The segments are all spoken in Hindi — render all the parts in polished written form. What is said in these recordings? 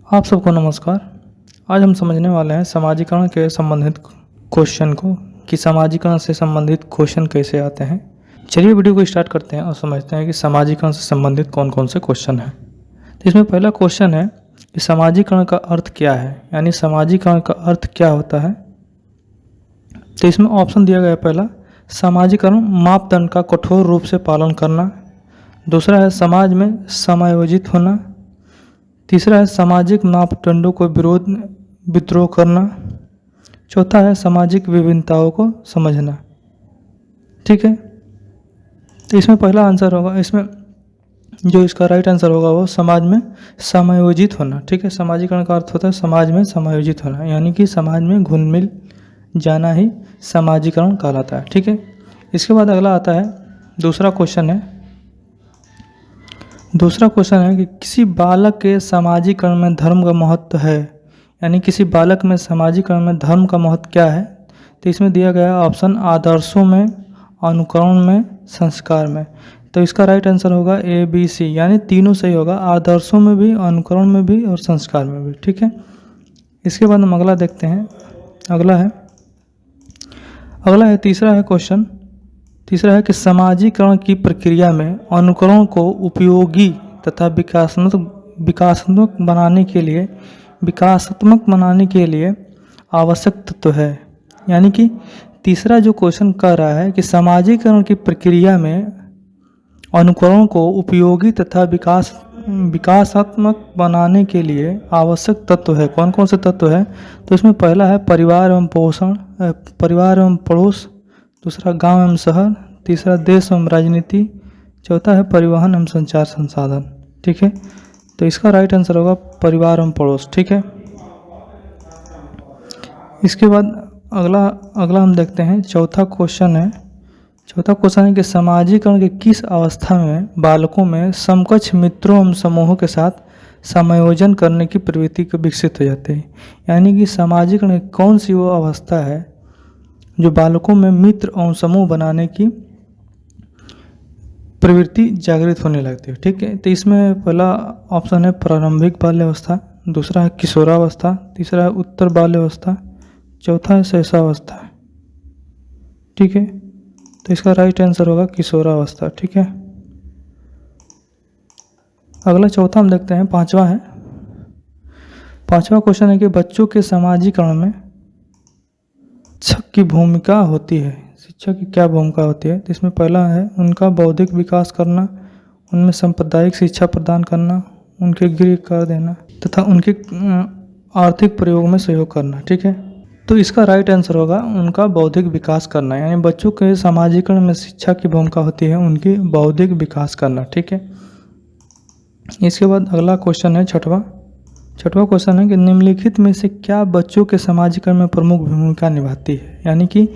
आप सबको नमस्कार। आज हम समझने वाले हैं समाजीकरण के संबंधित क्वेश्चन को कि समाजीकरण से संबंधित क्वेश्चन कैसे आते हैं। चलिए वीडियो को स्टार्ट करते हैं और समझते हैं कि समाजीकरण से संबंधित कौन कौन से क्वेश्चन हैं। तो इसमें पहला क्वेश्चन है कि समाजीकरण का अर्थ क्या है, यानी समाजीकरण का अर्थ क्या होता है। तो इसमें ऑप्शन दिया गया है, पहला समाजीकरण मापदंड का कठोर रूप से पालन करना, दूसरा है समाज में समायोजित होना, तीसरा है सामाजिक मापदंडों को विद्रोह करना, चौथा है सामाजिक विभिन्नताओं को समझना। ठीक है, तो इसमें पहला आंसर होगा, इसमें जो इसका राइट आंसर होगा वो समाज में समायोजित होना। ठीक है, समाजीकरण का अर्थ होता है समाज में समायोजित होना, यानी कि समाज में घुल मिल जाना ही समाजीकरण कहलाता है। ठीक है, इसके बाद अगला आता है दूसरा क्वेश्चन है कि किसी बालक के समाजीकरण में धर्म का महत्व है, यानी किसी बालक में समाजीकरण में धर्म का महत्व क्या है। तो इसमें दिया गया ऑप्शन आदर्शों में, अनुकरण में, संस्कार में। तो इसका राइट आंसर होगा ए बी सी, यानी तीनों सही होगा, आदर्शों में भी, अनुकरण में भी और संस्कार में भी। ठीक है, इसके बाद हम अगला देखते हैं। अगला है तीसरा है क्वेश्चन, तीसरा है कि समाजीकरण की प्रक्रिया में अनुकरण को उपयोगी तथा विकासात्मक बनाने के लिए आवश्यक तत्व है। यानी कि तीसरा जो क्वेश्चन कह रहा है कि समाजीकरण की प्रक्रिया में अनुकरण को उपयोगी तथा विकासात्मक बनाने के लिए आवश्यक तत्व है। कौन कौन से तत्व है? तो इसमें पहला है परिवार एवं पड़ोस, दूसरा गांव एवं शहर, तीसरा देश एवं राजनीति, चौथा है परिवहन एवं संचार संसाधन। ठीक है, तो इसका राइट आंसर होगा परिवार एवं पड़ोस। ठीक है, इसके बाद अगला हम देखते हैं। चौथा क्वेश्चन है कि समाजीकरण के किस अवस्था में बालकों में समकक्ष मित्रों एवं समूहों के साथ समायोजन करने की प्रवृत्ति को विकसित हो जाती है। यानी कि समाजीकरण की कौन सी वो अवस्था है जो बालकों में मित्र एवं समूह बनाने की प्रवृत्ति जागृत होने लगती है। ठीक है, तो इसमें पहला ऑप्शन है प्रारंभिक बाल्यावस्था, दूसरा है किशोरावस्था, तीसरा है उत्तर बाल्यावस्था, चौथा है शैशवावस्था। ठीक है, तो इसका राइट आंसर होगा किशोरावस्था। ठीक है, अगला चौथा हम देखते हैं। पांचवा क्वेश्चन है कि बच्चों के समाजीकरण में शिक्षक की भूमिका होती है। शिक्षक की क्या भूमिका होती है? तो इसमें पहला है उनका बौद्धिक विकास करना, उनमें सांप्रदायिक शिक्षा प्रदान करना, उनके गृह कर देना तथा उनके आर्थिक प्रयोग में सहयोग करना। ठीक है, तो इसका राइट आंसर होगा उनका बौद्धिक विकास करना, यानी बच्चों के समाजीकरण में शिक्षा की भूमिका होती है उनकी बौद्धिक विकास करना। ठीक है, इसके बाद अगला क्वेश्चन है छठवां क्वेश्चन है कि निम्नलिखित में से क्या बच्चों के समाजीकरण में प्रमुख भूमिका निभाती है। यानी कि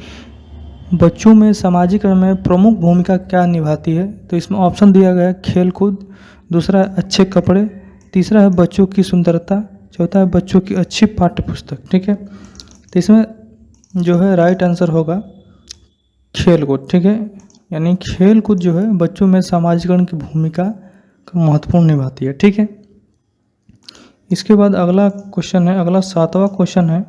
बच्चों में समाजीकरण में प्रमुख भूमिका क्या निभाती है। तो इसमें ऑप्शन दिया गया है खेलकूद, दूसरा है अच्छे कपड़े, तीसरा है बच्चों की सुंदरता, चौथा है बच्चों की अच्छी पाठ्य पुस्तक। ठीक है, तो इसमें जो है राइट आंसर होगा खेलकूद। ठीक है, यानी खेलकूद जो है बच्चों में समाजीकरण की भूमिका महत्वपूर्ण निभाती है। ठीक है, इसके बाद अगला सातवां क्वेश्चन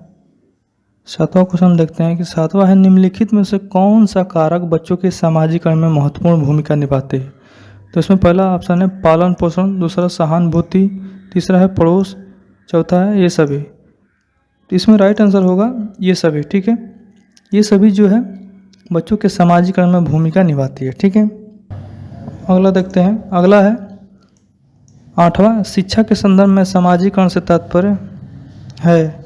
देखते हैं कि सातवां है निम्नलिखित में से कौन सा कारक बच्चों के समाजीकरण में महत्वपूर्ण भूमिका निभाते हैं। तो इसमें पहला ऑप्शन है पालन पोषण, दूसरा सहानुभूति, तीसरा है पड़ोस, चौथा है ये सभी। तो इसमें राइट आंसर होगा ये सभी। ठीक है, ये सभी जो है बच्चों के समाजीकरण में भूमिका निभाती है। ठीक है, अगला देखते हैं। अगला है आठवां, शिक्षा के संदर्भ में समाजीकरण से तात्पर्य है।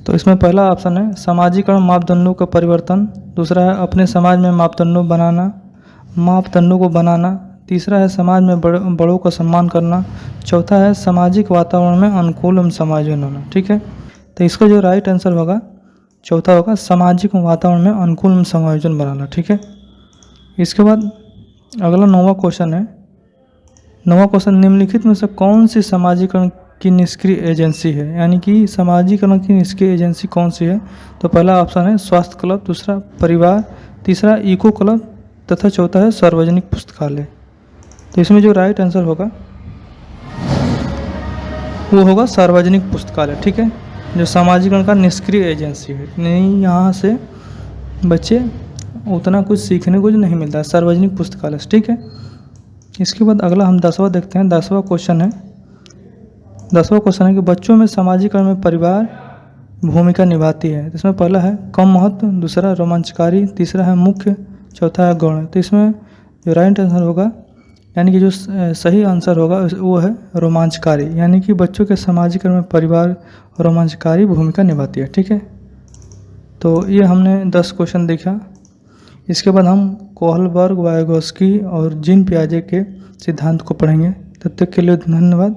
तो इसमें पहला ऑप्शन है समाजीकरण मापदंडों का परिवर्तन, दूसरा है अपने समाज में मापदंडों को बनाना, तीसरा है समाज में बड़ों का सम्मान करना, चौथा है सामाजिक वातावरण में अनुकूल एवं समायोजन होना। ठीक है, तो इसका जो राइट आंसर होगा चौथा होगा सामाजिक वातावरण में अनुकूल एवं समायोजन बनाना। ठीक है, इसके बाद अगला नौवां क्वेश्चन निम्नलिखित में से कौन सी समाजीकरण की निष्क्रिय एजेंसी है। यानी कि समाजीकरण की निष्क्रिय एजेंसी कौन सी है। तो पहला ऑप्शन है स्वास्थ्य क्लब, दूसरा परिवार, तीसरा इको क्लब तथा चौथा है सार्वजनिक पुस्तकालय। तो इसमें जो राइट आंसर होगा वो होगा सार्वजनिक पुस्तकालय। ठीक है, जो सामाजिकरण का निष्क्रिय एजेंसी है, नहीं यहाँ से बच्चे उतना कुछ सीखने को नहीं मिलता है, सार्वजनिक पुस्तकालय से। ठीक है, इसके बाद अगला हम 10वां देखते हैं। 10वां क्वेश्चन है कि बच्चों में सामाजिकरण में परिवार भूमिका निभाती है। तो इसमें पहला है कम महत्व, दूसरा रोमांचकारी, तीसरा है मुख्य, चौथा है गौण। तो इसमें जो राइट आंसर होगा, यानी कि जो सही आंसर होगा वो है रोमांचकारी, यानी कि बच्चों के सामाजिकरण में परिवार रोमांचकारी भूमिका निभाती है। ठीक है, तो ये हमने 10 क्वेश्चन देखा। इसके बाद हम कोहलबर्ग, वाइगोत्स्की और जीन पियाजे के सिद्धांत को पढ़ेंगे। तब तक के लिए धन्यवाद।